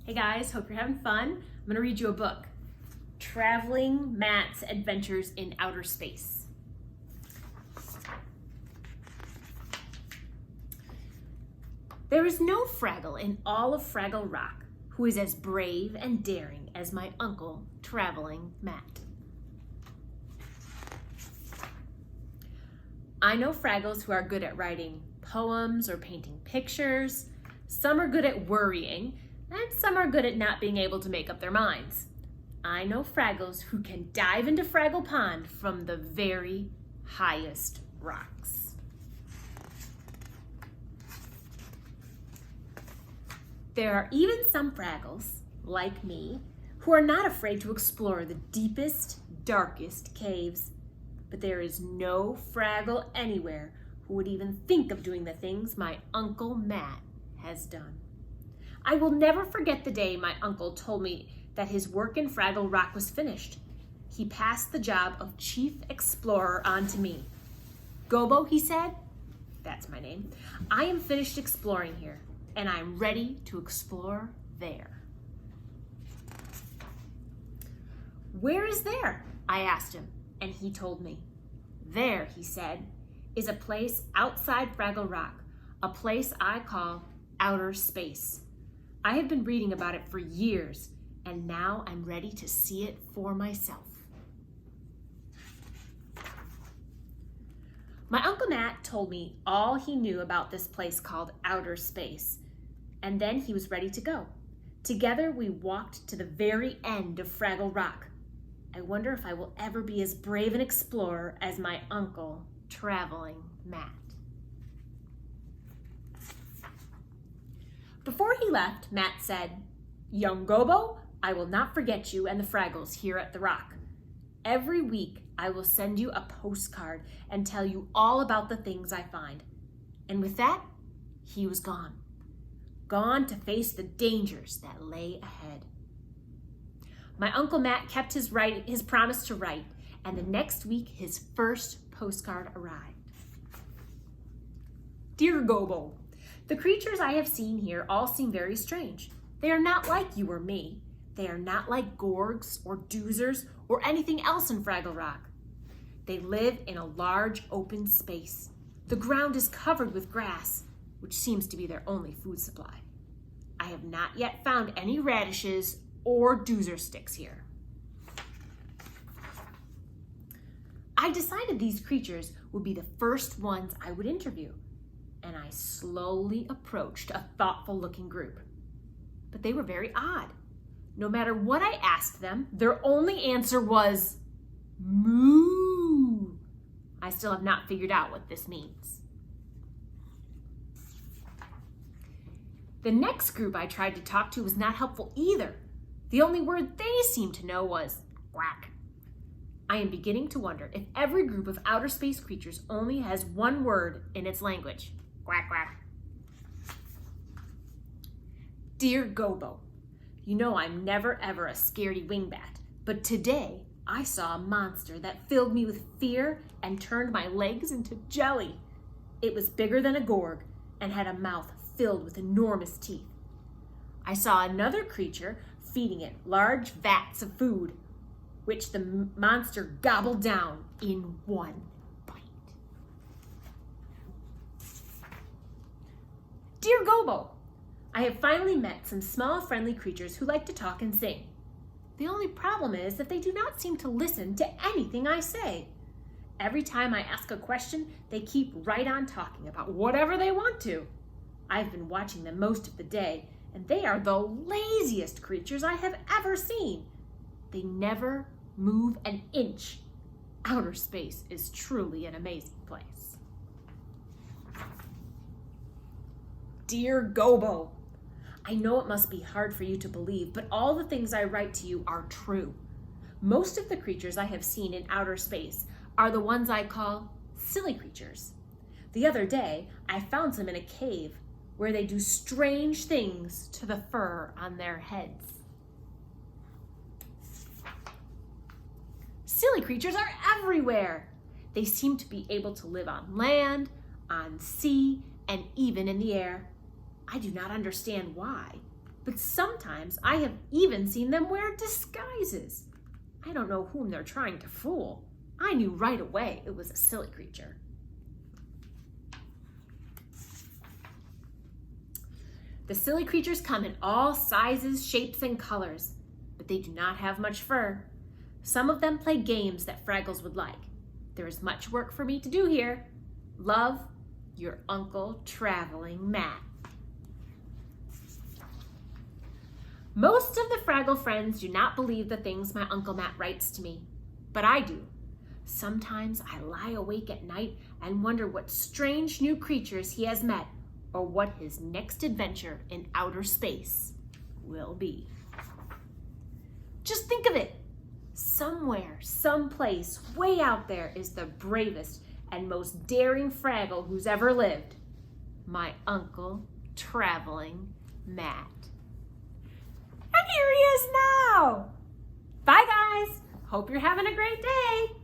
Hey guys, hope you're having fun. I'm gonna read you a book, Traveling Matt's Adventures in Outer Space. There is no Fraggle in all of Fraggle Rock who is as brave and daring as my uncle, Traveling Matt. I know Fraggles who are good at writing poems or painting pictures. Some are good at worrying, and some are good at not being able to make up their minds. I know Fraggles who can dive into Fraggle Pond from the very highest rocks. There are even some Fraggles, like me, who are not afraid to explore the deepest, darkest caves. But there is no Fraggle anywhere who would even think of doing the things my Uncle Matt has done. I will never forget the day my uncle told me that his work in Fraggle Rock was finished. He passed the job of chief explorer on to me. Gobo, he said, that's my name, I am finished exploring here, and I'm ready to explore there. Where is there? I asked him, and he told me. There, he said, is a place outside Fraggle Rock, a place I call outer space. I have been reading about it for years, and now I'm ready to see it for myself. My Uncle Matt told me all he knew about this place called outer space, and then he was ready to go. Together we walked to the very end of Fraggle Rock. I wonder if I will ever be as brave an explorer as my uncle, Traveling Matt. Before he left, Matt said, "Young Gobo, I will not forget you and the Fraggles here at the Rock. Every week, I will send you a postcard and tell you all about the things I find." And with that, he was gone. Gone to face the dangers that lay ahead. My Uncle Matt kept his promise to write, and the next week, his first postcard arrived. Dear Gobo, the creatures I have seen here all seem very strange. They are not like you or me. They are not like gorgs or doozers or anything else in Fraggle Rock. They live in a large open space. The ground is covered with grass, which seems to be their only food supply. I have not yet found any radishes or doozer sticks here. I decided these creatures would be the first ones I would interview, and I slowly approached a thoughtful-looking group. But they were very odd. No matter what I asked them, their only answer was, moo. I still have not figured out what this means. The next group I tried to talk to was not helpful either. The only word they seemed to know was quack. I am beginning to wonder if every group of outer space creatures only has one word in its language. Quack, quack. Dear Gobo, you know I'm never ever a scaredy wingbat, but today I saw a monster that filled me with fear and turned my legs into jelly. It was bigger than a gorg and had a mouth filled with enormous teeth. I saw another creature feeding it large vats of food, which the monster gobbled down in one bite. Dear Gobo, I have finally met some small friendly creatures who like to talk and sing. The only problem is that they do not seem to listen to anything I say. Every time I ask a question, they keep right on talking about whatever they want to. I've been watching them most of the day, and they are the laziest creatures I have ever seen. They never move an inch. Outer space is truly an amazing place. Dear Gobo, I know it must be hard for you to believe, but all the things I write to you are true. Most of the creatures I have seen in outer space are the ones I call silly creatures. The other day, I found some in a cave where they do strange things to the fur on their heads. Silly creatures are everywhere. They seem to be able to live on land, on sea, and even in the air. I do not understand why. but sometimes I have even seen them wear disguises. I don't know whom they're trying to fool. I knew right away it was a silly creature. The silly creatures come in all sizes, shapes, and colors, but they do not have much fur. Some of them play games that Fraggles would like. There is much work for me to do here. Love, your Uncle Traveling Matt. Most of the Fraggle friends do not believe the things my Uncle Matt writes to me, but I do. Sometimes I lie awake at night and wonder what strange new creatures he has met or what his next adventure in outer space will be. Just think of it. Somewhere, someplace, way out there is the bravest and most daring Fraggle who's ever lived. My Uncle Traveling Matt. And here he is now. Bye, guys. Hope you're having a great day.